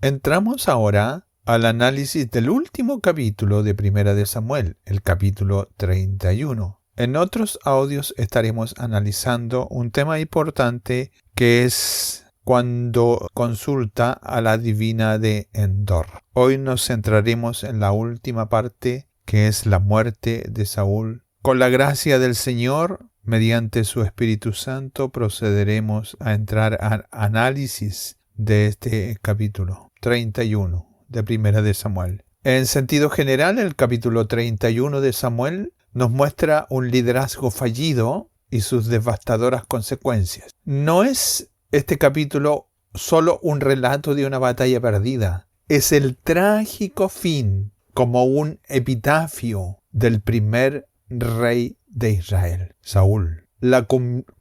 Entramos ahora al análisis del último capítulo de Primera de Samuel, el capítulo 31. En otros audios estaremos analizando un tema importante que es cuando consulta a la divina de Endor. Hoy nos centraremos en la última parte, que es la muerte de Saúl. Con la gracia del Señor, mediante su Espíritu Santo, procederemos a entrar al análisis de este capítulo 31 de Primera de Samuel. En sentido general, el capítulo 31 de Samuel nos muestra un liderazgo fallido y sus devastadoras consecuencias. No es este capítulo solo un relato de una batalla perdida, es el trágico fin, como un epitafio del primer rey de Israel, Saúl. La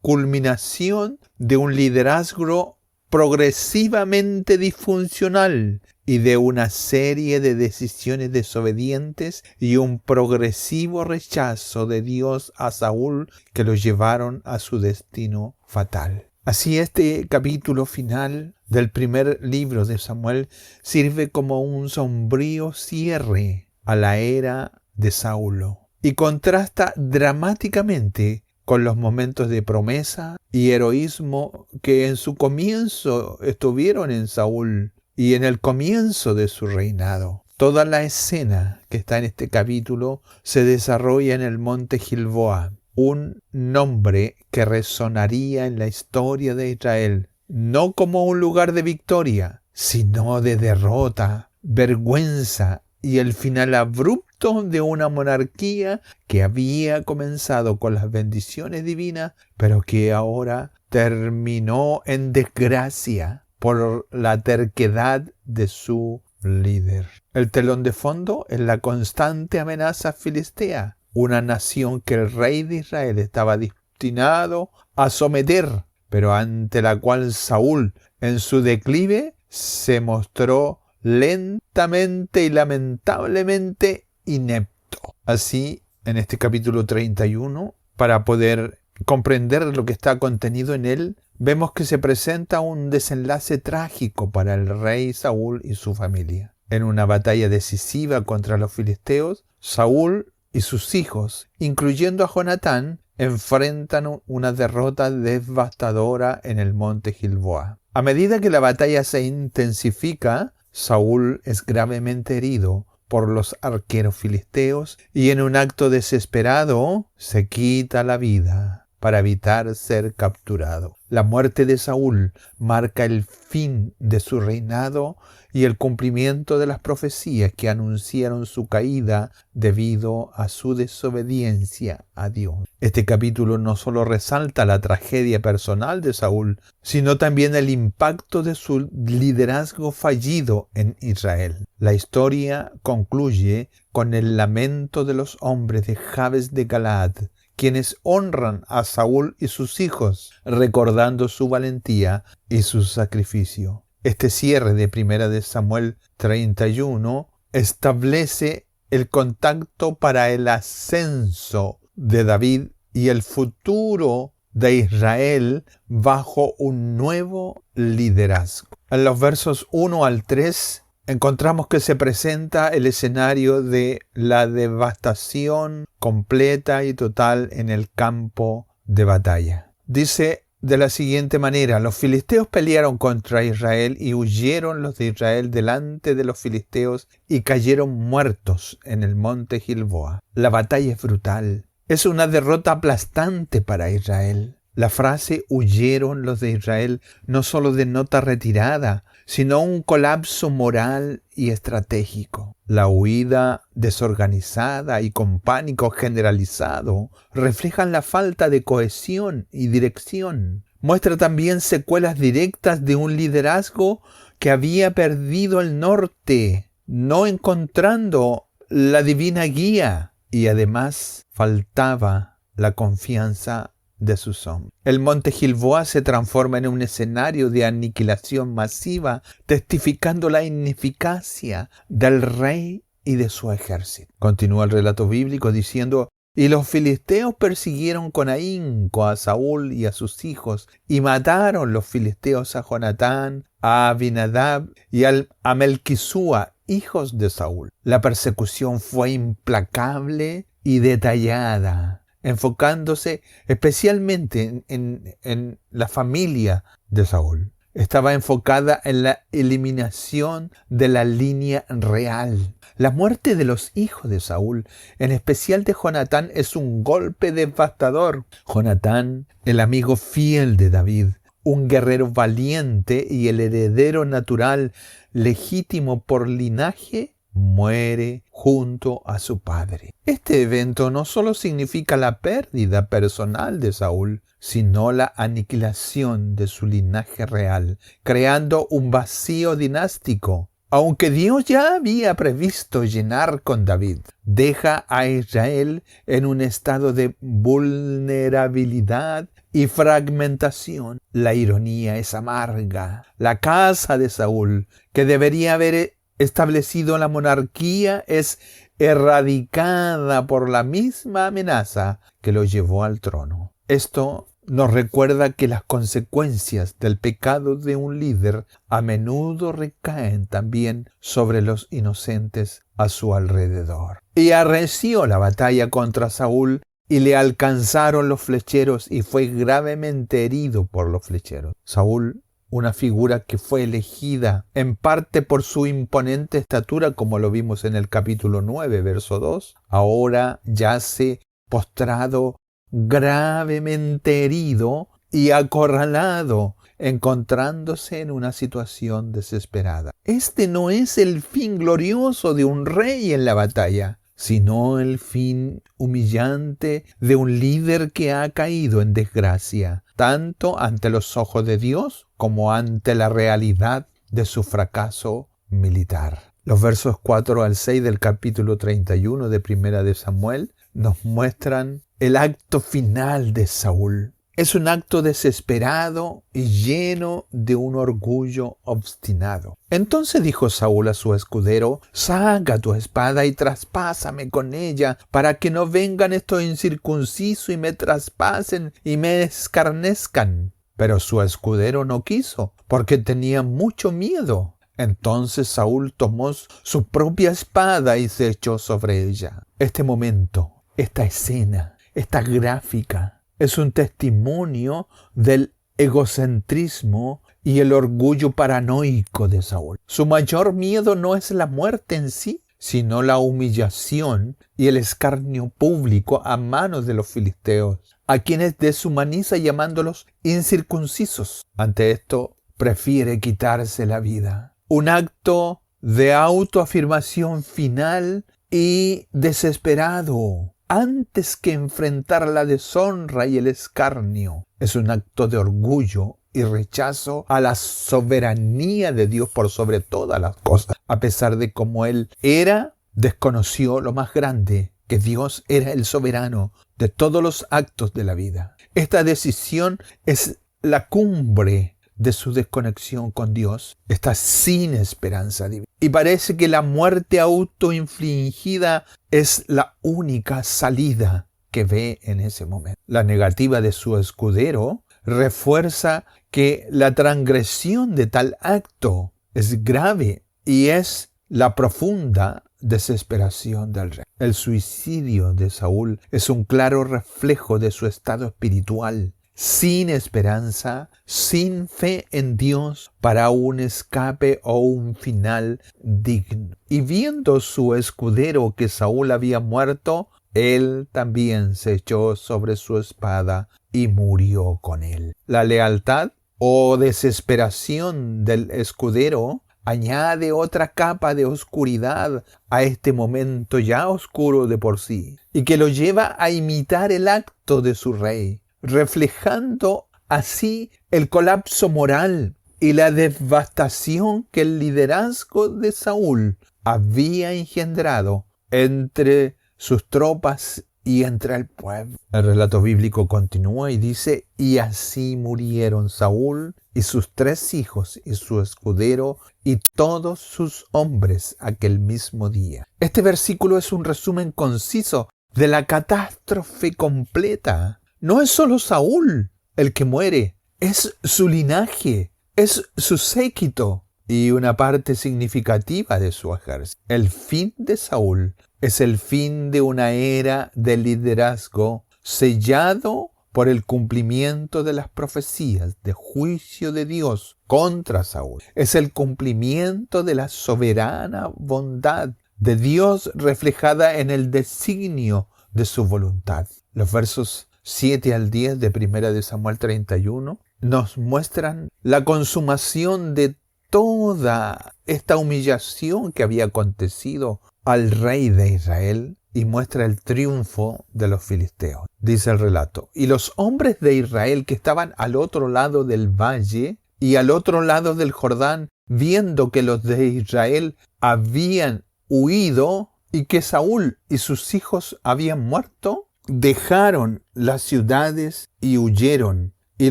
culminación de un liderazgo progresivamente disfuncional y de una serie de decisiones desobedientes y un progresivo rechazo de Dios a Saúl que lo llevaron a su destino fatal. Así, este capítulo final del primer libro de Samuel sirve como un sombrío cierre a la era de Saulo y contrasta dramáticamente con los momentos de promesa y heroísmo que en su comienzo estuvieron en Saúl y en el comienzo de su reinado. Toda la escena que está en este capítulo se desarrolla en el monte Gilboa, un nombre que resonaría en la historia de Israel, no como un lugar de victoria, sino de derrota, vergüenza y el final abrupto de una monarquía que había comenzado con las bendiciones divinas, pero que ahora terminó en desgracia por la terquedad de su líder. El telón de fondo es la constante amenaza filistea, una nación que el rey de Israel estaba destinado a someter, pero ante la cual Saúl, en su declive, se mostró lentamente y lamentablemente inepto. Así, en este capítulo 31, para poder comprender lo que está contenido en él, vemos que se presenta un desenlace trágico para el rey Saúl y su familia. En una batalla decisiva contra los filisteos, Saúl y sus hijos, incluyendo a Jonatán, enfrentan una derrota devastadora en el monte Gilboa. A medida que la batalla se intensifica, Saúl es gravemente herido por los arqueros filisteos y en un acto desesperado se quita la vida para evitar ser capturado. La muerte de Saúl marca el fin de su reinado y el cumplimiento de las profecías que anunciaron su caída debido a su desobediencia a Dios. Este capítulo no solo resalta la tragedia personal de Saúl, sino también el impacto de su liderazgo fallido en Israel. La historia concluye con el lamento de los hombres de Jabes de Galaad, quienes honran a Saúl y sus hijos, recordando su valentía y su sacrificio. Este cierre de Primera de Samuel 31 establece el contacto para el ascenso de David y el futuro de Israel bajo un nuevo liderazgo. En los versos 1 al 3 encontramos que se presenta el escenario de la devastación completa y total en el campo de batalla. Dice de la siguiente manera: los filisteos pelearon contra Israel y huyeron los de Israel delante de los filisteos y cayeron muertos en el monte Gilboa. La batalla es brutal. Es una derrota aplastante para Israel. La frase huyeron los de Israel no solo denota retirada, sino un colapso moral y estratégico. La huida desorganizada y con pánico generalizado reflejan la falta de cohesión y dirección. Muestra también secuelas directas de un liderazgo que había perdido el norte, no encontrando la divina guía, y además faltaba la confianza de sus hombres. El monte Gilboa se transforma en un escenario de aniquilación masiva, testificando la ineficacia del rey y de su ejército. Continúa el relato bíblico diciendo: Y los filisteos persiguieron con ahínco a Saúl y a sus hijos, y mataron los filisteos a Jonatán, a Abinadab y a Melquisúa, hijos de Saúl. La persecución fue implacable y detallada, enfocándose especialmente en la familia de Saúl. Estaba enfocada en la eliminación de la línea real. La muerte de los hijos de Saúl, en especial de Jonatán, es un golpe devastador. Jonatán, el amigo fiel de David, un guerrero valiente y el heredero natural legítimo por linaje, muere junto a su padre. Este evento no solo significa la pérdida personal de Saúl, sino la aniquilación de su linaje real, creando un vacío dinástico. Aunque Dios ya había previsto llenar con David, deja a Israel en un estado de vulnerabilidad y fragmentación. La ironía es amarga. La casa de Saúl, que debería haber establecido la monarquía, es erradicada por la misma amenaza que lo llevó al trono. Esto nos recuerda que las consecuencias del pecado de un líder a menudo recaen también sobre los inocentes a su alrededor. Y arreció la batalla contra Saúl y le alcanzaron los flecheros y fue gravemente herido por los flecheros. Saúl, una figura que fue elegida en parte por su imponente estatura, como lo vimos en el capítulo 9, verso 2, ahora yace postrado, gravemente herido y acorralado, encontrándose en una situación desesperada. Este no es el fin glorioso de un rey en la batalla, sino el fin humillante de un líder que ha caído en desgracia, tanto ante los ojos de Dios como ante la realidad de su fracaso militar. Los versos 4 al 6 del capítulo 31 de Primera de Samuel nos muestran el acto final de Saúl. Es un acto desesperado y lleno de un orgullo obstinado. Entonces dijo Saúl a su escudero: saca tu espada y traspásame con ella, para que no vengan estos incircuncisos y me traspasen y me escarnezcan. Pero su escudero no quiso, porque tenía mucho miedo. Entonces Saúl tomó su propia espada y se echó sobre ella. Este momento, esta escena, esta gráfica, es un testimonio del egocentrismo y el orgullo paranoico de Saúl. Su mayor miedo no es la muerte en sí, sino la humillación y el escarnio público a manos de los filisteos, a quienes deshumaniza llamándolos incircuncisos. Ante esto, prefiere quitarse la vida. Un acto de autoafirmación final y desesperado, antes que enfrentar la deshonra y el escarnio. Es un acto de orgullo y rechazo a la soberanía de Dios por sobre todas las cosas. A pesar de cómo él era, desconoció lo más grande, que Dios era el soberano de todos los actos de la vida. Esta decisión es la cumbre de su desconexión con Dios. Está sin esperanza divina. Y parece que la muerte autoinfligida es la única salida que ve en ese momento. La negativa de su escudero refuerza que la transgresión de tal acto es grave y es la profunda desesperación del rey. El suicidio de Saúl es un claro reflejo de su estado espiritual, sin esperanza, sin fe en Dios para un escape o un final digno. Y viendo su escudero que Saúl había muerto, él también se echó sobre su espada y murió con él. La lealtad o desesperación del escudero añade otra capa de oscuridad a este momento ya oscuro de por sí, y que lo lleva a imitar el acto de su rey, reflejando así el colapso moral y la devastación que el liderazgo de Saúl había engendrado entre sus tropas y entre el pueblo. El relato bíblico continúa y dice: y así murieron Saúl y sus 3 hijos y su escudero y todos sus hombres aquel mismo día. Este versículo es un resumen conciso de la catástrofe completa. No es solo Saúl el que muere, es su linaje, es su séquito y una parte significativa de su ejército. El fin de Saúl es el fin de una era de liderazgo sellado por el cumplimiento de las profecías de juicio de Dios contra Saúl. Es el cumplimiento de la soberana bondad de Dios reflejada en el designio de su voluntad. Los versos 7 al 10 de 1 de Samuel 31 nos muestran la consumación de toda esta humillación que había acontecido al rey de Israel y muestra el triunfo de los filisteos. Dice el relato: y los hombres de Israel que estaban al otro lado del valle y al otro lado del Jordán, viendo que los de Israel habían huido y que Saúl y sus hijos habían muerto, dejaron las ciudades y huyeron, y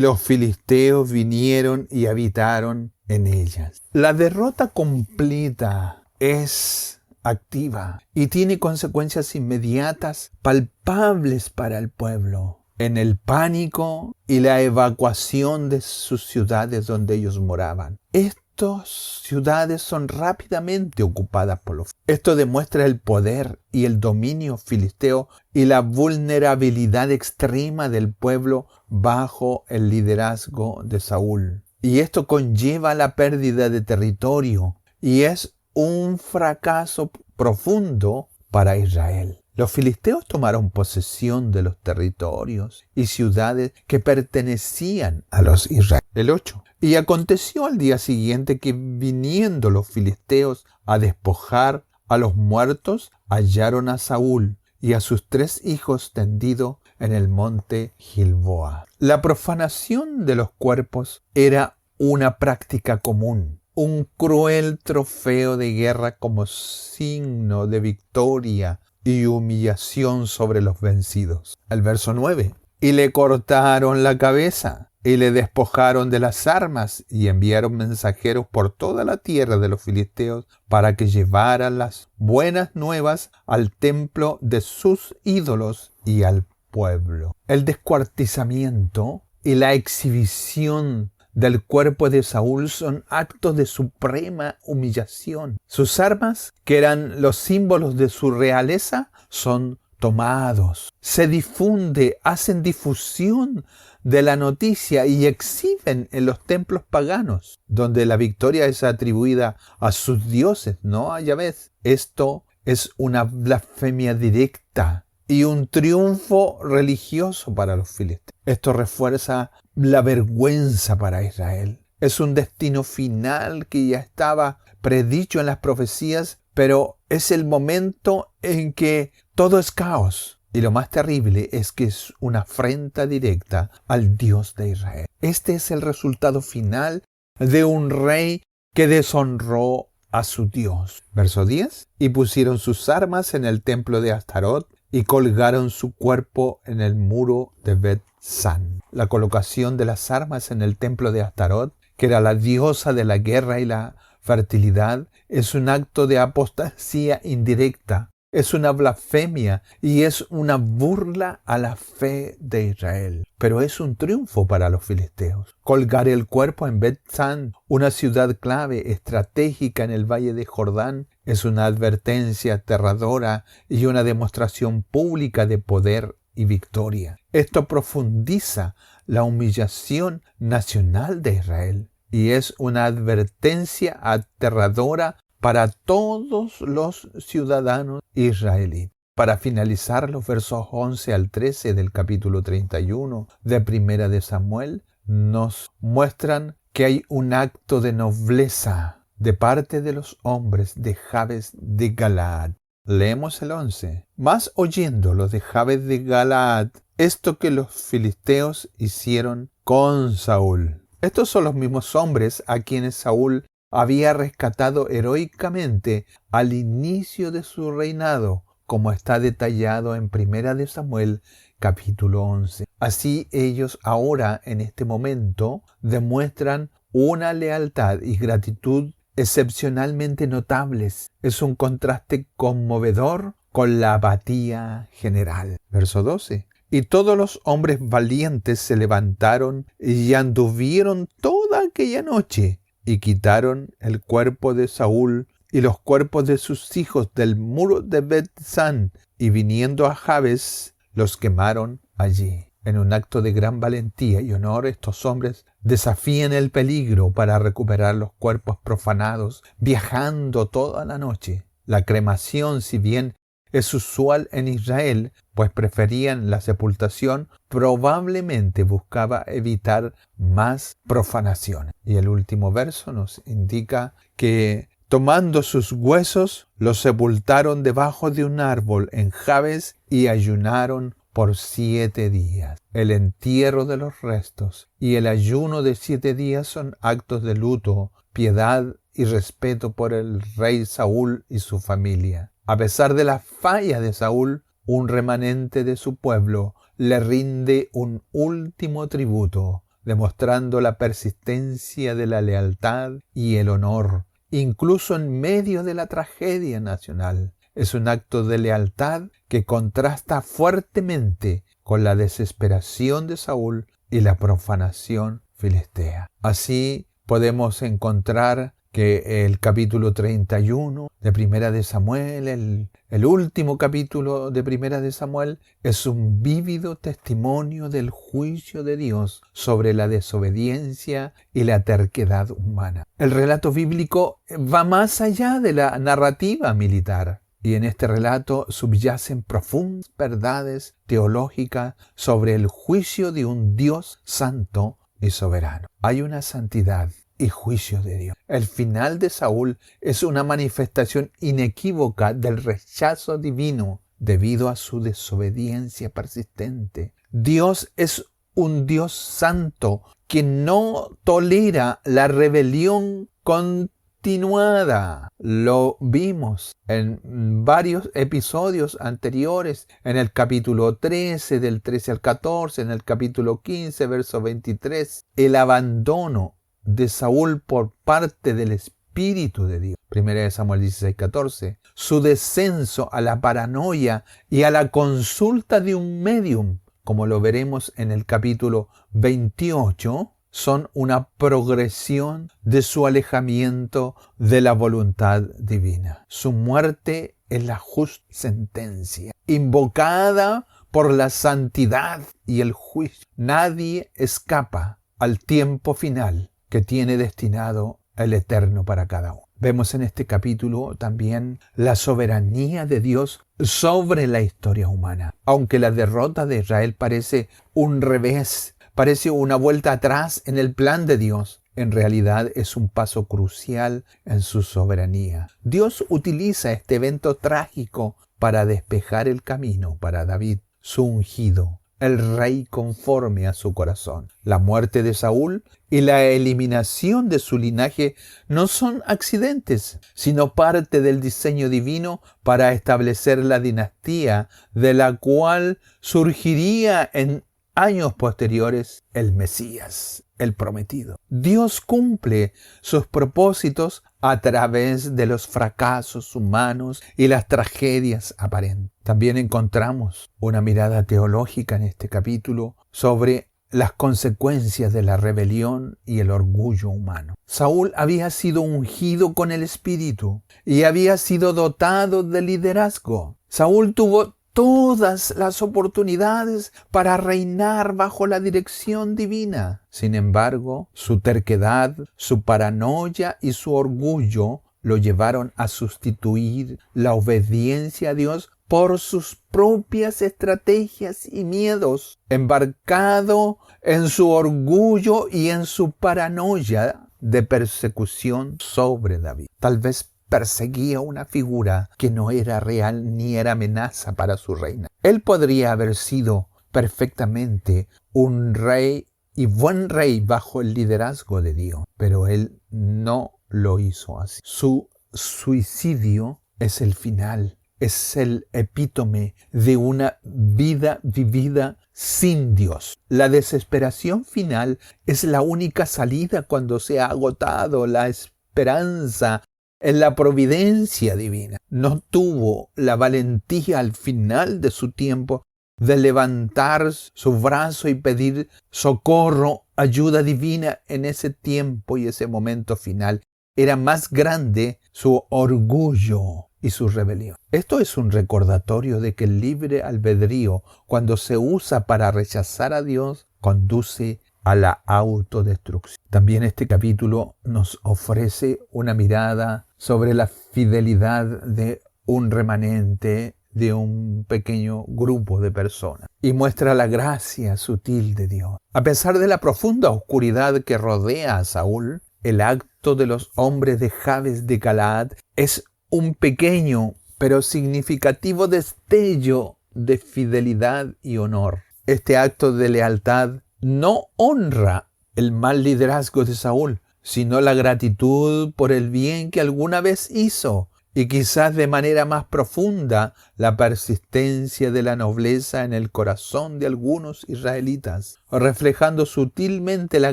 los filisteos vinieron y habitaron en ellas. La derrota completa es activa y tiene consecuencias inmediatas, palpables para el pueblo, en el pánico y la evacuación de sus ciudades donde ellos moraban. Estas ciudades son rápidamente ocupadas por los filisteos. Esto demuestra el poder y el dominio filisteo y la vulnerabilidad extrema del pueblo bajo el liderazgo de Saúl. Y esto conlleva la pérdida de territorio y es un fracaso profundo para Israel. Los filisteos tomaron posesión de los territorios y ciudades que pertenecían a los israelitas. El 8. Y aconteció al día siguiente que, viniendo los filisteos a despojar a los muertos, hallaron a Saúl y a sus 3 hijos tendidos en el monte Gilboa. La profanación de los cuerpos era una práctica común, un cruel trofeo de guerra como signo de victoria y humillación sobre los vencidos. El verso 9. Y le cortaron la cabeza y le despojaron de las armas y enviaron mensajeros por toda la tierra de los filisteos para que llevaran las buenas nuevas al templo de sus ídolos y al pueblo. El descuartizamiento y la exhibición del cuerpo de Saúl son actos de suprema humillación. Sus armas, que eran los símbolos de su realeza, son tomados. Se difunde, hacen difusión de la noticia y exhiben en los templos paganos, donde la victoria es atribuida a sus dioses, no a Yahvé. Esto es una blasfemia directa y un triunfo religioso para los filisteos. Esto refuerza la vergüenza para Israel. Es un destino final que ya estaba predicho en las profecías, pero es el momento en que todo es caos. Y lo más terrible es que es una afrenta directa al Dios de Israel. Este es el resultado final de un rey que deshonró a su Dios. Verso 10. Y pusieron sus armas en el templo de Astarot y colgaron su cuerpo en el muro de Bet-San. La colocación de las armas en el templo de Astarot, que era la diosa de la guerra y la fertilidad, es un acto de apostasía indirecta, es una blasfemia y es una burla a la fe de Israel. Pero es un triunfo para los filisteos. Colgar el cuerpo en Bet-San, una ciudad clave estratégica en el valle de Jordán, es una advertencia aterradora y una demostración pública de poder y victoria. Esto profundiza la humillación nacional de Israel y es una advertencia aterradora para todos los ciudadanos israelíes. Para finalizar, los versos 11 al 13 del capítulo 31 de Primera de Samuel nos muestran que hay un acto de nobleza de parte de los hombres de Jabes de Galaad. Leemos el 11. Mas oyendo los de Jabes de Galaad esto que los filisteos hicieron con Saúl. Estos son los mismos hombres a quienes Saúl había rescatado heroicamente al inicio de su reinado, como está detallado en Primera de Samuel, capítulo 11. Así ellos ahora, en este momento, demuestran una lealtad y gratitud excepcionalmente notables. Es un contraste conmovedor con la apatía general. Verso 12. Y todos los hombres valientes se levantaron y anduvieron toda aquella noche y quitaron el cuerpo de Saúl y los cuerpos de sus hijos del muro de Bet-San, y viniendo a Jabes los quemaron allí. En un acto de gran valentía y honor, estos hombres desafían el peligro para recuperar los cuerpos profanados, viajando toda la noche. La cremación, si bien es usual en Israel, pues preferían la sepultación, probablemente buscaba evitar más profanaciones. Y el último verso nos indica que tomando sus huesos, los sepultaron debajo de un árbol en Jabes y ayunaron por 7 días. El entierro de los restos y el ayuno de 7 días son actos de luto, piedad y respeto por el rey Saúl y su familia. A pesar de la falla de Saúl, un remanente de su pueblo le rinde un último tributo, demostrando la persistencia de la lealtad y el honor, incluso en medio de la tragedia nacional. Es un acto de lealtad que contrasta fuertemente con la desesperación de Saúl y la profanación filistea. Así podemos encontrar que el capítulo 31 de Primera de Samuel, el último capítulo de Primera de Samuel, es un vívido testimonio del juicio de Dios sobre la desobediencia y la terquedad humana. El relato bíblico va más allá de la narrativa militar. Y en este relato subyacen profundas verdades teológicas sobre el juicio de un Dios santo y soberano. Hay una santidad y juicio de Dios. El final de Saúl es una manifestación inequívoca del rechazo divino debido a su desobediencia persistente. Dios es un Dios santo que no tolera la rebelión continuada. Lo vimos en varios episodios anteriores, en el capítulo 13, del 13 al 14, en el capítulo 15, verso 23, el abandono de Saúl por parte del Espíritu de Dios. 1 Samuel 16, 14. Su descenso a la paranoia y a la consulta de un médium, como lo veremos en el capítulo 28, son una progresión de su alejamiento de la voluntad divina. Su muerte es la justa sentencia, invocada por la santidad y el juicio. Nadie escapa al tiempo final que tiene destinado el Eterno para cada uno. Vemos en este capítulo también la soberanía de Dios sobre la historia humana. Aunque la derrota de Israel parece un revés, parece una vuelta atrás en el plan de Dios, en realidad es un paso crucial en su soberanía. Dios utiliza este evento trágico para despejar el camino para David, su ungido, el rey conforme a su corazón. La muerte de Saúl y la eliminación de su linaje no son accidentes, sino parte del diseño divino para establecer la dinastía de la cual surgiría en años posteriores el Mesías, el prometido. Dios cumple sus propósitos a través de los fracasos humanos y las tragedias aparentes. También encontramos una mirada teológica en este capítulo sobre las consecuencias de la rebelión y el orgullo humano. Saúl había sido ungido con el Espíritu y había sido dotado de liderazgo. Saúl tuvo todas las oportunidades para reinar bajo la dirección divina. Sin embargo, su terquedad, su paranoia y su orgullo lo llevaron a sustituir la obediencia a Dios por sus propias estrategias y miedos. Embarcado en su orgullo y en su paranoia de persecución sobre David. Tal vez perseguía una figura que no era real ni era amenaza para su reina. Él podría haber sido perfectamente un rey y buen rey bajo el liderazgo de Dios, pero él no lo hizo así. Su suicidio es el final, es el epítome de una vida vivida sin Dios. La desesperación final es la única salida cuando se ha agotado la esperanza en la providencia divina. No tuvo la valentía al final de su tiempo de levantar su brazo y pedir socorro, ayuda divina en ese tiempo y ese momento final. Era más grande su orgullo y su rebelión. Esto es un recordatorio de que el libre albedrío, cuando se usa para rechazar a Dios, conduce a la autodestrucción. También este capítulo nos ofrece una mirada sobre la fidelidad de un remanente, de un pequeño grupo de personas, y muestra la gracia sutil de Dios. A pesar de la profunda oscuridad que rodea a Saúl, el acto de los hombres de Jabes de Galaad es un pequeño pero significativo destello de fidelidad y honor. Este acto de lealtad no honra el mal liderazgo de Saúl, sino la gratitud por el bien que alguna vez hizo, y quizás de manera más profunda la persistencia de la nobleza en el corazón de algunos israelitas, reflejando sutilmente la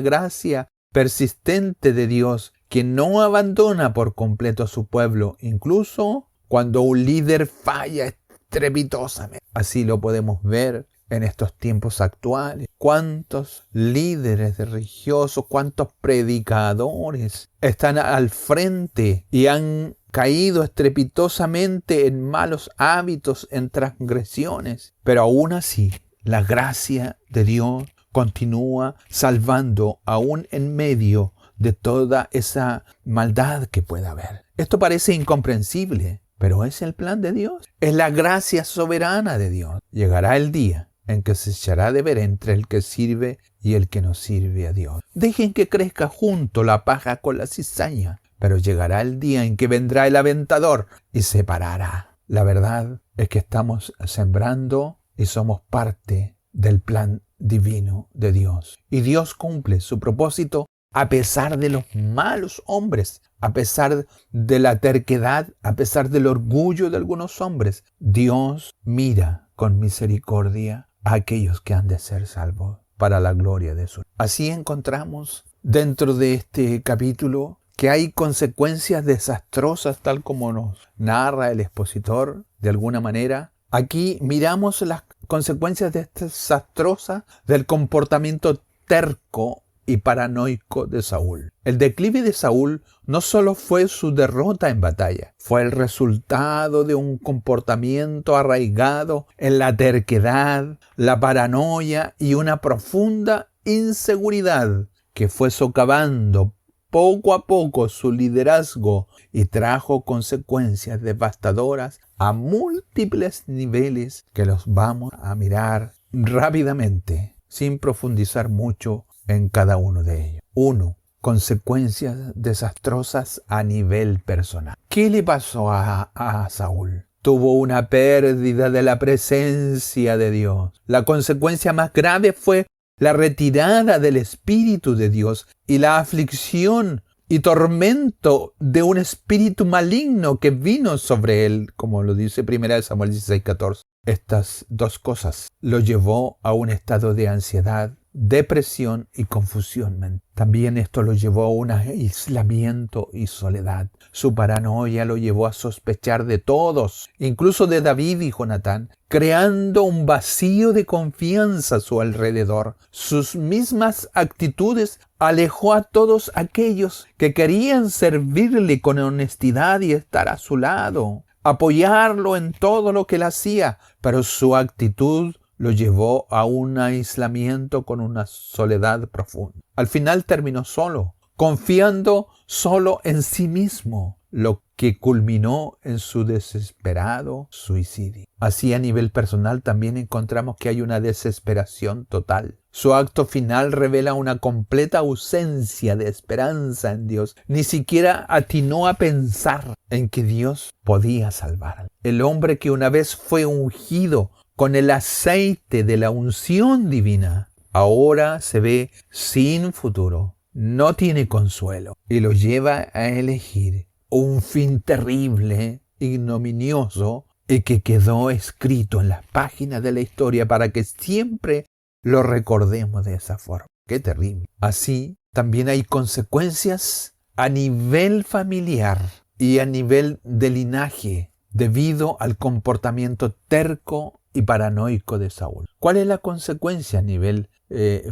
gracia persistente de Dios, que no abandona por completo a su pueblo, incluso cuando un líder falla estrepitosamente. Así lo podemos ver en estos tiempos actuales. ¿Cuántos líderes religiosos, cuántos predicadores están al frente y han caído estrepitosamente en malos hábitos, en transgresiones? Pero aún así, la gracia de Dios continúa salvando aún en medio de toda esa maldad que pueda haber. Esto parece incomprensible, pero es el plan de Dios. Es la gracia soberana de Dios. Llegará el día en que se echará de ver entre el que sirve y el que no sirve a Dios. Dejen que crezca junto la paja con la cizaña, pero llegará el día en que vendrá el aventador y separará. La verdad es que estamos sembrando y somos parte del plan divino de Dios. Y Dios cumple su propósito a pesar de los malos hombres, a pesar de la terquedad, a pesar del orgullo de algunos hombres. Dios mira con misericordia a aquellos que han de ser salvos para la gloria de su. Así encontramos dentro de este capítulo que hay consecuencias desastrosas, tal como nos narra el expositor de alguna manera. Aquí miramos las consecuencias desastrosas del comportamiento terco y paranoico de Saúl. El declive de Saúl no solo fue su derrota en batalla, fue el resultado de un comportamiento arraigado en la terquedad, la paranoia y una profunda inseguridad que fue socavando poco a poco su liderazgo y trajo consecuencias devastadoras a múltiples niveles que los vamos a mirar rápidamente, sin profundizar mucho en cada uno de ellos. 1. Consecuencias desastrosas a nivel personal. ¿Qué le pasó a Saúl? Tuvo una pérdida de la presencia de Dios. La consecuencia más grave fue la retirada del Espíritu de Dios y la aflicción y tormento de un espíritu maligno que vino sobre él, como lo dice 1 Samuel 16:14. Estas dos cosas lo llevó a un estado de ansiedad, depresión y confusión mental. También esto lo llevó a un aislamiento y soledad. Su paranoia lo llevó a sospechar de todos, incluso de David y Jonatán, creando un vacío de confianza a su alrededor. Sus mismas actitudes alejó a todos aquellos que querían servirle con honestidad y estar a su lado, apoyarlo en todo lo que él hacía, pero su actitud lo llevó a un aislamiento con una soledad profunda. Al final terminó solo, confiando solo en sí mismo, lo que culminó en su desesperado suicidio. Así, a nivel personal, también encontramos que hay una desesperación total. Su acto final revela una completa ausencia de esperanza en Dios. Ni siquiera atinó a pensar en que Dios podía salvar. El hombre que una vez fue ungido con el aceite de la unción divina, ahora se ve sin futuro, no tiene consuelo y lo lleva a elegir un fin terrible, ignominioso y que quedó escrito en las páginas de la historia para que siempre lo recordemos de esa forma. ¡Qué terrible! Así, también hay consecuencias a nivel familiar. y a nivel de linaje, debido al comportamiento terco y paranoico de Saúl. ¿Cuál es la consecuencia a nivel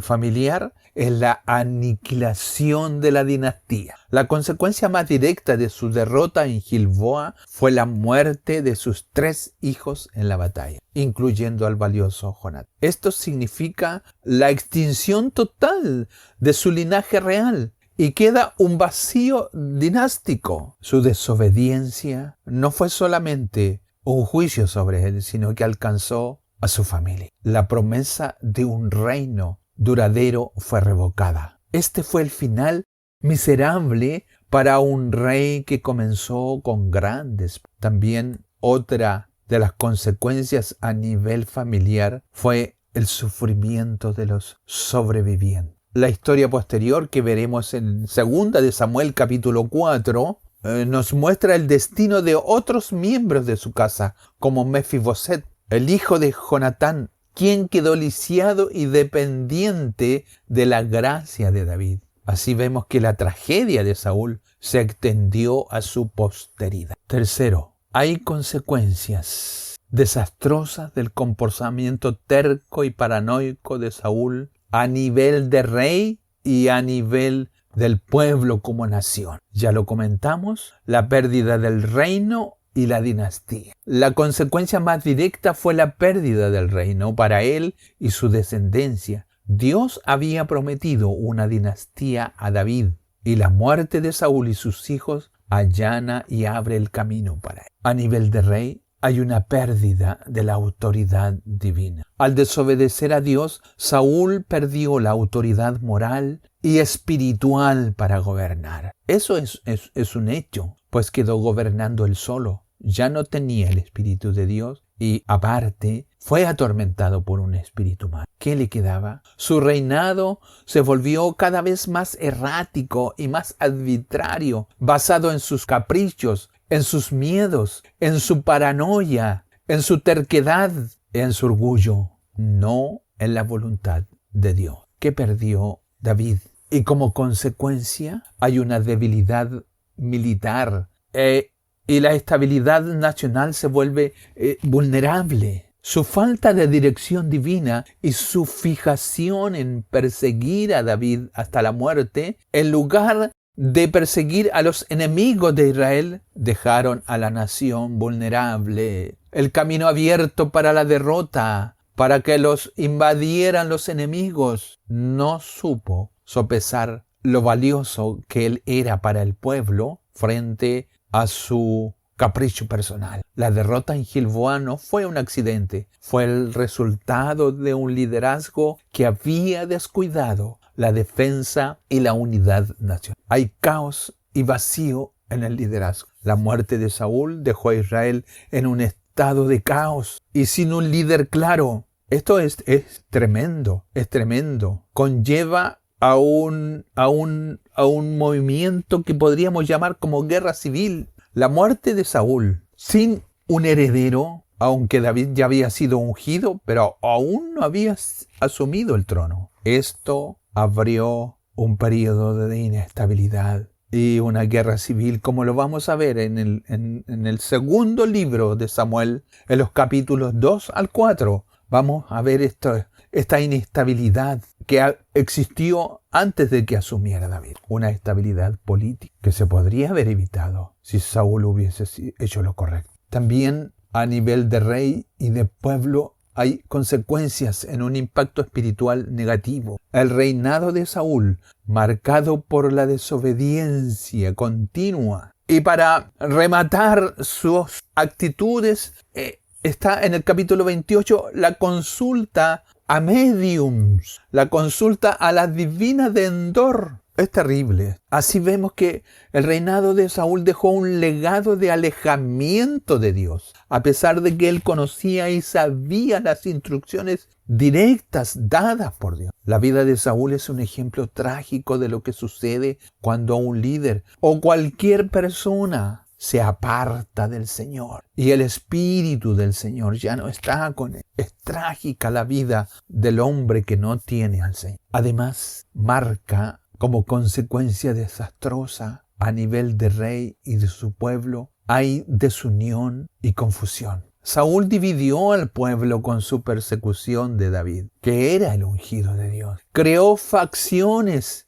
familiar? Es la aniquilación de la dinastía. La consecuencia más directa de su derrota en Gilboa fue la muerte de sus 3 hijos en la batalla, incluyendo al valioso Jonatán. Esto significa la extinción total de su linaje real. Y queda un vacío dinástico. Su desobediencia no fue solamente un juicio sobre él, sino que alcanzó a su familia. La promesa de un reino duradero fue revocada. Este fue el final miserable para un rey que comenzó con grandes. También otra de las consecuencias a nivel familiar fue el sufrimiento de los sobrevivientes. La historia posterior que veremos en 2 de Samuel capítulo 4 nos muestra el destino de otros miembros de su casa, como Mefiboset, el hijo de Jonatán, quien quedó lisiado y dependiente de la gracia de David. Así vemos que la tragedia de Saúl se extendió a su posteridad. Tercero, hay consecuencias desastrosas del comportamiento terco y paranoico de Saúl a nivel de rey y a nivel del pueblo como nación. Ya lo comentamos, la pérdida del reino y la dinastía. La consecuencia más directa fue la pérdida del reino para él y su descendencia. Dios había prometido una dinastía a David, y la muerte de Saúl y sus hijos allana y abre el camino para él. A nivel de rey, hay una pérdida de la autoridad divina. Al desobedecer a Dios, Saúl perdió la autoridad moral y espiritual para gobernar. Eso es un hecho, pues quedó gobernando él solo. Ya no tenía el Espíritu de Dios y, aparte, fue atormentado por un espíritu malo. ¿Qué le quedaba? Su reinado se volvió cada vez más errático y más arbitrario, basado en sus caprichos, en sus miedos, en su paranoia, en su terquedad, en su orgullo, no en la voluntad de Dios. ¿Qué perdió David? Y como consecuencia hay una debilidad militar y la estabilidad nacional se vuelve vulnerable. Su falta de dirección divina y su fijación en perseguir a David hasta la muerte, en lugar de perseguir a los enemigos de Israel, dejaron a la nación vulnerable, el camino abierto para la derrota, para que los invadieran los enemigos. No supo sopesar lo valioso que él era para el pueblo frente a su capricho personal. La derrota en Gilboa no fue un accidente, fue el resultado de un liderazgo que había descuidado la defensa y la unidad nacional. Hay caos y vacío en el liderazgo. La muerte de Saúl dejó a Israel en un estado de caos y sin un líder claro. Esto es tremendo, es tremendo. Conlleva a un movimiento que podríamos llamar como guerra civil. La muerte de Saúl sin un heredero, aunque David ya había sido ungido, pero aún no había asumido el trono. Esto abrió un periodo de inestabilidad y una guerra civil, como lo vamos a ver en el segundo libro de Samuel, en los capítulos 2 al 4. Vamos a ver esta inestabilidad que existió antes de que asumiera David. Una estabilidad política que se podría haber evitado si Saúl hubiese hecho lo correcto. También a nivel de rey y de pueblo hay consecuencias en un impacto espiritual negativo. El reinado de Saúl, marcado por la desobediencia continua, y para rematar sus actitudes, está en el capítulo 28 la consulta a mediums, la consulta a las divinas de Endor. Es terrible. Así vemos que el reinado de Saúl dejó un legado de alejamiento de Dios, a pesar de que él conocía y sabía las instrucciones directas dadas por Dios. La vida de Saúl es un ejemplo trágico de lo que sucede cuando un líder o cualquier persona se aparta del Señor y el Espíritu del Señor ya no está con él. Es trágica la vida del hombre que no tiene al Señor. Además, marca como consecuencia desastrosa a nivel de rey y de su pueblo, hay desunión y confusión. Saúl dividió al pueblo con su persecución de David, que era el ungido de Dios. Creó facciones.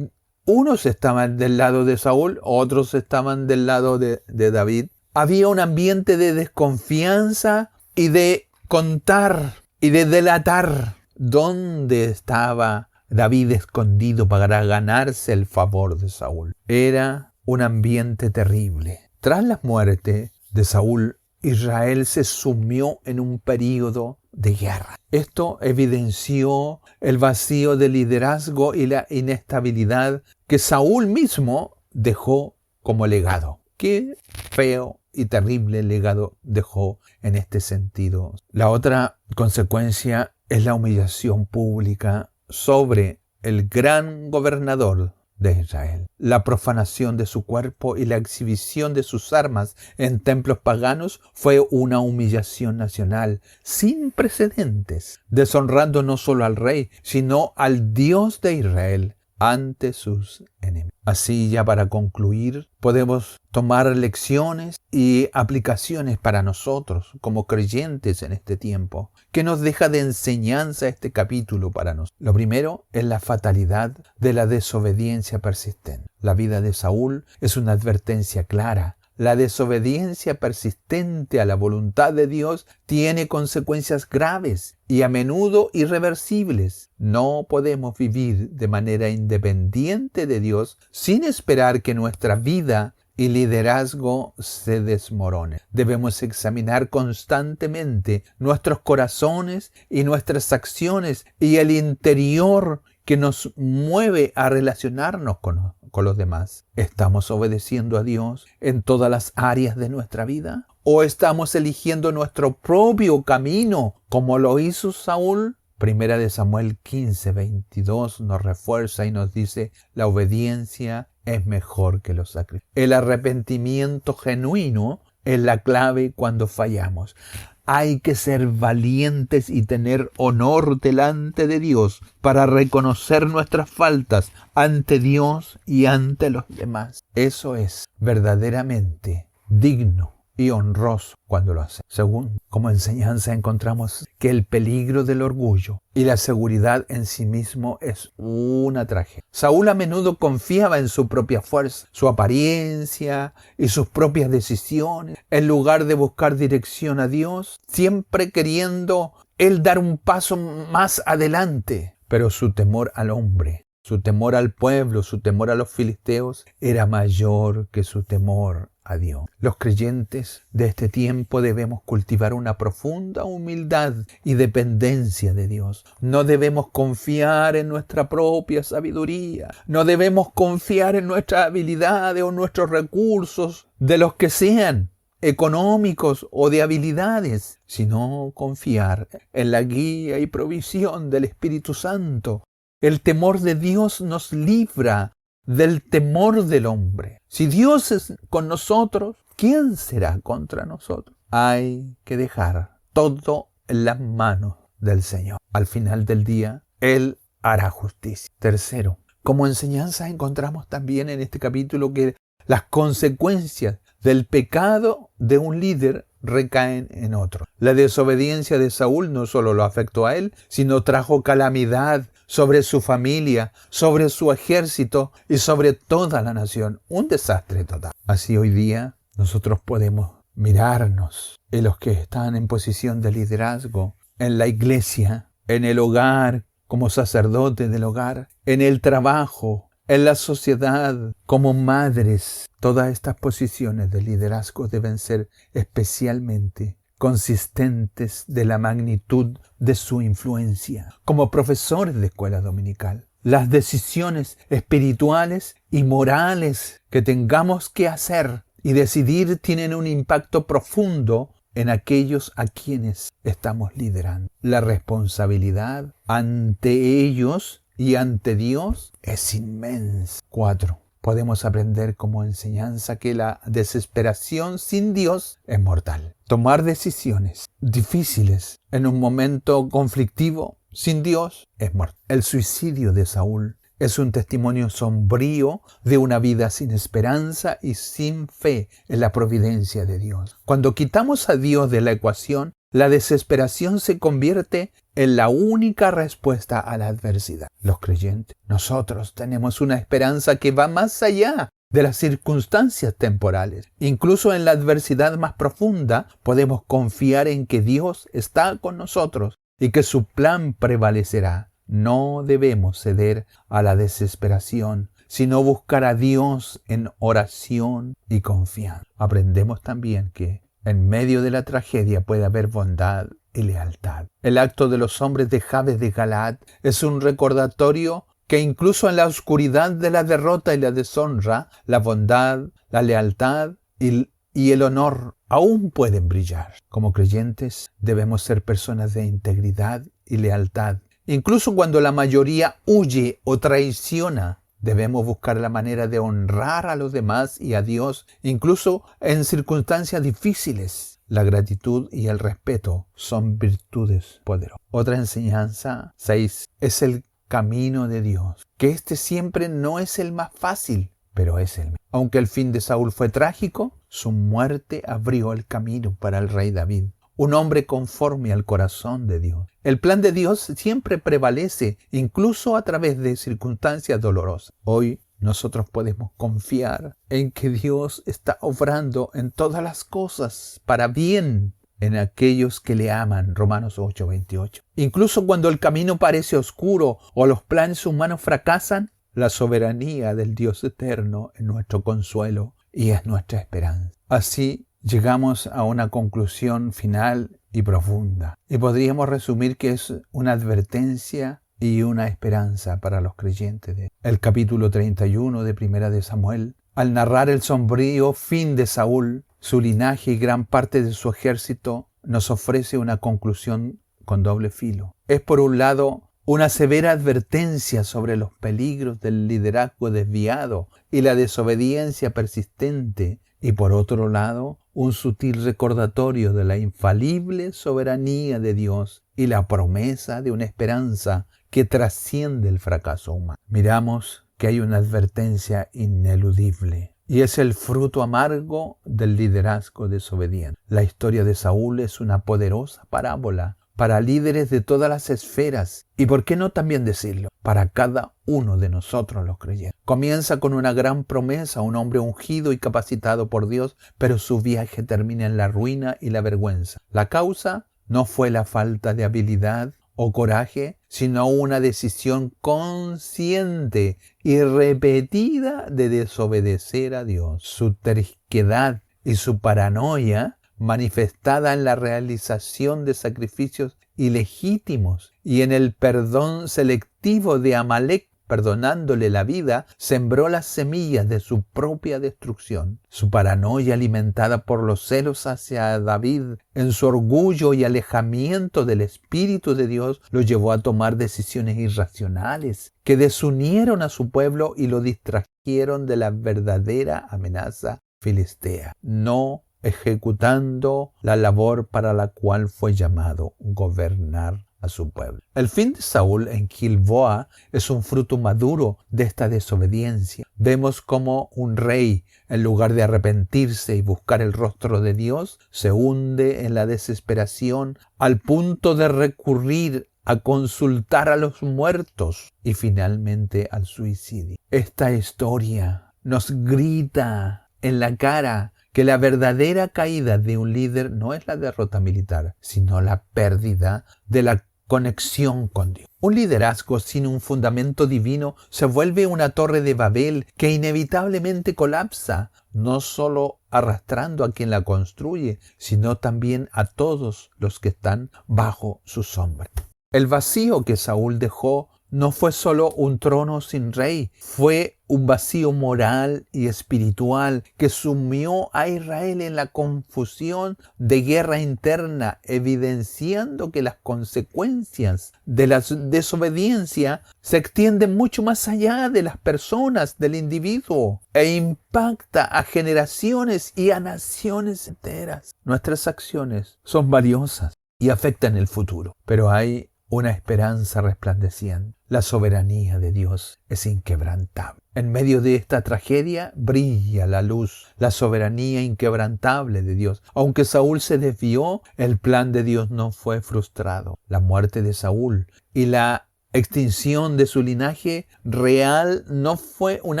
Unos estaban del lado de Saúl, otros estaban del lado de David. Había un ambiente de desconfianza y de contar y de delatar dónde estaba David escondido para ganarse el favor de Saúl. Era un ambiente terrible. Tras la muerte de Saúl, Israel se sumió en un período de guerra. Esto evidenció el vacío de liderazgo y la inestabilidad que Saúl mismo dejó como legado. Qué feo y terrible legado dejó en este sentido. La otra consecuencia es la humillación pública sobre el gran gobernador de Israel. La profanación de su cuerpo y la exhibición de sus armas en templos paganos fue una humillación nacional sin precedentes, deshonrando no solo al rey, sino al Dios de Israel ante sus enemigos. Así, ya para concluir, podemos tomar lecciones y aplicaciones para nosotros como creyentes en este tiempo. ¿Qué nos deja de enseñanza este capítulo para nosotros? Lo primero es la fatalidad de la desobediencia persistente. La vida de Saúl es una advertencia clara. La desobediencia persistente a la voluntad de Dios tiene consecuencias graves y a menudo irreversibles. No podemos vivir de manera independiente de Dios sin esperar que nuestra vida y liderazgo se desmoronen. Debemos examinar constantemente nuestros corazones y nuestras acciones y el interior que nos mueve a relacionarnos con los demás. ¿Estamos obedeciendo a Dios en todas las áreas de nuestra vida? ¿O estamos eligiendo nuestro propio camino como lo hizo Saúl? Primera de Samuel 15:22 nos refuerza y nos dice: la obediencia es mejor que los sacrificios. El arrepentimiento genuino es la clave cuando fallamos. Hay que ser valientes y tener honor delante de Dios para reconocer nuestras faltas ante Dios y ante los demás. Eso es verdaderamente digno y honroso cuando lo hacemos. Según, como enseñanza encontramos que el peligro del orgullo y la seguridad en sí mismo es una tragedia. Saúl a menudo confiaba en su propia fuerza, su apariencia y sus propias decisiones, en lugar de buscar dirección a Dios, siempre queriendo él dar un paso más adelante. Pero su temor al hombre, su temor al pueblo, su temor a los filisteos era mayor que su temor a Dios. Los creyentes de este tiempo debemos cultivar una profunda humildad y dependencia de Dios. No debemos confiar en nuestra propia sabiduría. No debemos confiar en nuestras habilidades o nuestros recursos, de los que sean, económicos o de habilidades, sino confiar en la guía y provisión del Espíritu Santo. El temor de Dios nos libra del temor del hombre. Si Dios es con nosotros, ¿quién será contra nosotros? Hay que dejar todo en las manos del Señor. Al final del día, Él hará justicia. Tercero, como enseñanza encontramos también en este capítulo que las consecuencias del pecado de un líder recaen en otro. La desobediencia de Saúl no solo lo afectó a él, sino trajo calamidad sobre su familia, sobre su ejército y sobre toda la nación. Un desastre total. Así hoy día nosotros podemos mirarnos en los que están en posición de liderazgo, en la iglesia, en el hogar, como sacerdote del hogar, en el trabajo, en la sociedad, como madres. Todas estas posiciones de liderazgo deben ser especialmente consistentes de la magnitud de su influencia. Como profesores de escuela dominical, las decisiones espirituales y morales que tengamos que hacer y decidir tienen un impacto profundo en aquellos a quienes estamos liderando. La responsabilidad ante ellos y ante Dios es inmensa. 4. Podemos aprender como enseñanza que la desesperación sin Dios es mortal. Tomar decisiones difíciles en un momento conflictivo sin Dios es mortal. El suicidio de Saúl Es un testimonio sombrío de una vida sin esperanza y sin fe en la providencia de Dios. Cuando quitamos a Dios de la ecuación, la desesperación se convierte en la única respuesta a la adversidad. Los creyentes, nosotros tenemos una esperanza que va más allá de las circunstancias temporales. Incluso en la adversidad más profunda podemos confiar en que Dios está con nosotros y que su plan prevalecerá. No debemos ceder a la desesperación, sino buscar a Dios en oración y confianza. Aprendemos también que en medio de la tragedia puede haber bondad y lealtad. El acto de los hombres de Jabes de Galaad es un recordatorio que incluso en la oscuridad de la derrota y la deshonra, la bondad, la lealtad y el honor aún pueden brillar. Como creyentes debemos ser personas de integridad y lealtad. Incluso cuando la mayoría huye o traiciona, debemos buscar la manera de honrar a los demás y a Dios, incluso en circunstancias difíciles. La gratitud y el respeto son virtudes poderosas. Otra enseñanza 6 es el camino de Dios, que este siempre no es el más fácil, pero es el mejor. Aunque el fin de Saúl fue trágico, su muerte abrió el camino para el rey David, un hombre conforme al corazón de Dios. El plan de Dios siempre prevalece, incluso a través de circunstancias dolorosas. Hoy nosotros podemos confiar en que Dios está obrando en todas las cosas para bien en aquellos que le aman. Romanos 8:28. Incluso cuando el camino parece oscuro o los planes humanos fracasan, la soberanía del Dios eterno es nuestro consuelo y es nuestra esperanza. Así llegamos a una conclusión final y profunda. Y podríamos resumir que es una advertencia y una esperanza para los creyentes. El capítulo 31 de Primera de Samuel, al narrar el sombrío fin de Saúl, su linaje y gran parte de su ejército, nos ofrece una conclusión con doble filo. Es por un lado una severa advertencia sobre los peligros del liderazgo desviado y la desobediencia persistente, y por otro lado, un sutil recordatorio de la infalible soberanía de Dios y la promesa de una esperanza que trasciende el fracaso humano. Miramos que hay una advertencia ineludible y es el fruto amargo del liderazgo desobediente. La historia de Saúl es una poderosa parábola para líderes de todas las esferas y, ¿por qué no también decirlo?, para cada uno de nosotros los creyentes. Comienza con una gran promesa, un hombre ungido y capacitado por Dios, pero su viaje termina en la ruina y la vergüenza. La causa no fue la falta de habilidad o coraje, sino una decisión consciente y repetida de desobedecer a Dios. Su terquedad y su paranoia manifestada en la realización de sacrificios ilegítimos y en el perdón selectivo de Amalek, perdonándole la vida, sembró las semillas de su propia destrucción. Su paranoia, alimentada por los celos hacia David, en su orgullo y alejamiento del Espíritu de Dios, lo llevó a tomar decisiones irracionales que desunieron a su pueblo y lo distrajeron de la verdadera amenaza filistea, no ejecutando la labor para la cual fue llamado: gobernar a su pueblo. El fin de Saúl en Gilboa es un fruto maduro de esta desobediencia. Vemos cómo un rey, en lugar de arrepentirse y buscar el rostro de Dios, se hunde en la desesperación al punto de recurrir a consultar a los muertos y finalmente al suicidio. Esta historia nos grita en la cara que la verdadera caída de un líder no es la derrota militar, sino la pérdida de la conexión con Dios. Un liderazgo sin un fundamento divino se vuelve una torre de Babel que inevitablemente colapsa, no solo arrastrando a quien la construye, sino también a todos los que están bajo su sombra. El vacío que Saúl dejó no fue solo un trono sin rey, fue un vacío moral y espiritual que sumió a Israel en la confusión de guerra interna, evidenciando que las consecuencias de la desobediencia se extienden mucho más allá de las personas, del individuo, e impacta a generaciones y a naciones enteras. Nuestras acciones son valiosas y afectan el futuro, pero hay una esperanza resplandeciente. La soberanía de Dios es inquebrantable. En medio de esta tragedia brilla la luz, la soberanía inquebrantable de Dios. Aunque Saúl se desvió, el plan de Dios no fue frustrado. La muerte de Saúl y la extinción de su linaje real no fue un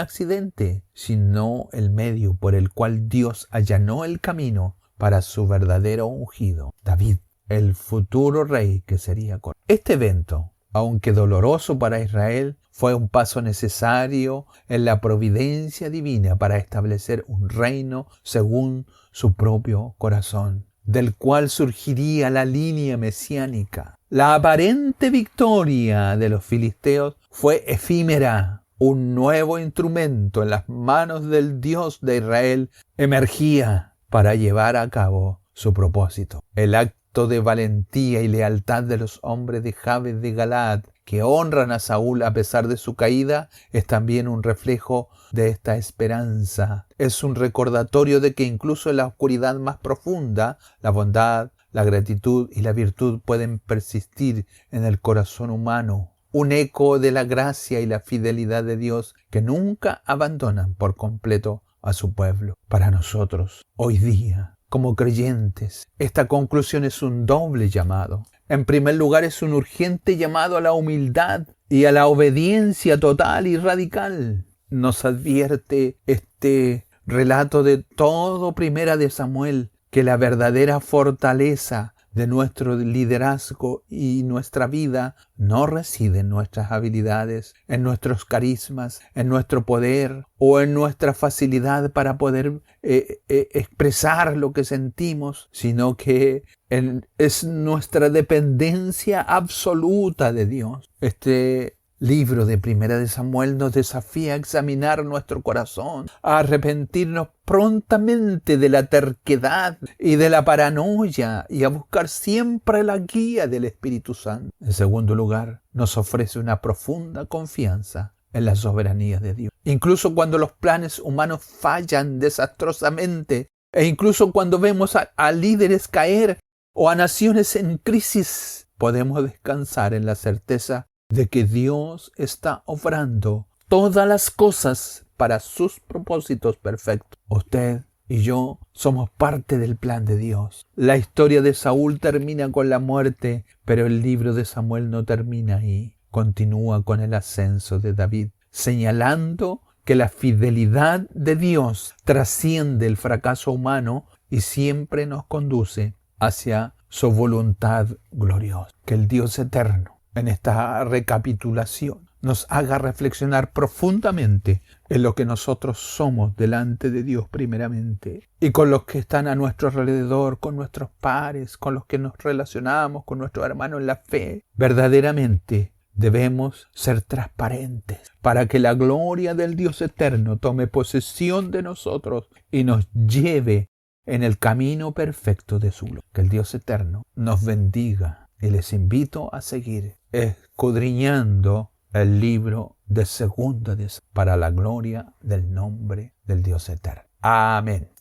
accidente, sino el medio por el cual Dios allanó el camino para su verdadero ungido, David, el futuro rey que sería con. Este evento, aunque doloroso para Israel, fue un paso necesario en la providencia divina para establecer un reino según su propio corazón, del cual surgiría la línea mesiánica. La aparente victoria de los filisteos fue efímera. Un nuevo instrumento en las manos del Dios de Israel emergía para llevar a cabo su propósito. El acto de valentía y lealtad de los hombres de Jabes de Galaad, que honran a Saúl a pesar de su caída, es también un reflejo de esta esperanza. Es un recordatorio de que incluso en la oscuridad más profunda, la bondad, la gratitud y la virtud pueden persistir en el corazón humano. Un eco de la gracia y la fidelidad de Dios que nunca abandonan por completo a su pueblo. Para nosotros, hoy día, como creyentes, esta conclusión es un doble llamado. En primer lugar, es un urgente llamado a la humildad y a la obediencia total y radical. Nos advierte este relato de todo Primera de Samuel que la verdadera fortaleza de nuestro liderazgo y nuestra vida no reside en nuestras habilidades, en nuestros carismas, en nuestro poder o en nuestra facilidad para poder expresar lo que sentimos, sino que es nuestra dependencia absoluta de Dios. Este libro de Primera de Samuel nos desafía a examinar nuestro corazón, a arrepentirnos prontamente de la terquedad y de la paranoia y a buscar siempre la guía del Espíritu Santo. En segundo lugar, nos ofrece una profunda confianza en la soberanía de Dios. Incluso cuando los planes humanos fallan desastrosamente e incluso cuando vemos a líderes caer o a naciones en crisis, podemos descansar en la certeza de que Dios está obrando todas las cosas para sus propósitos perfectos. Usted y yo somos parte del plan de Dios. La historia de Saúl termina con la muerte, pero el libro de Samuel no termina ahí. Continúa con el ascenso de David, señalando que la fidelidad de Dios trasciende el fracaso humano y siempre nos conduce hacia su voluntad gloriosa. Que el Dios eterno, en esta recapitulación, nos haga reflexionar profundamente en lo que nosotros somos delante de Dios primeramente y con los que están a nuestro alrededor, con nuestros pares, con los que nos relacionamos, con nuestros hermanos en la fe. Verdaderamente debemos ser transparentes para que la gloria del Dios eterno tome posesión de nosotros y nos lleve en el camino perfecto de su gloria. Que el Dios eterno nos bendiga y les invito a seguir escudriñando el libro de Segunda para la gloria del nombre del Dios eterno. Amén.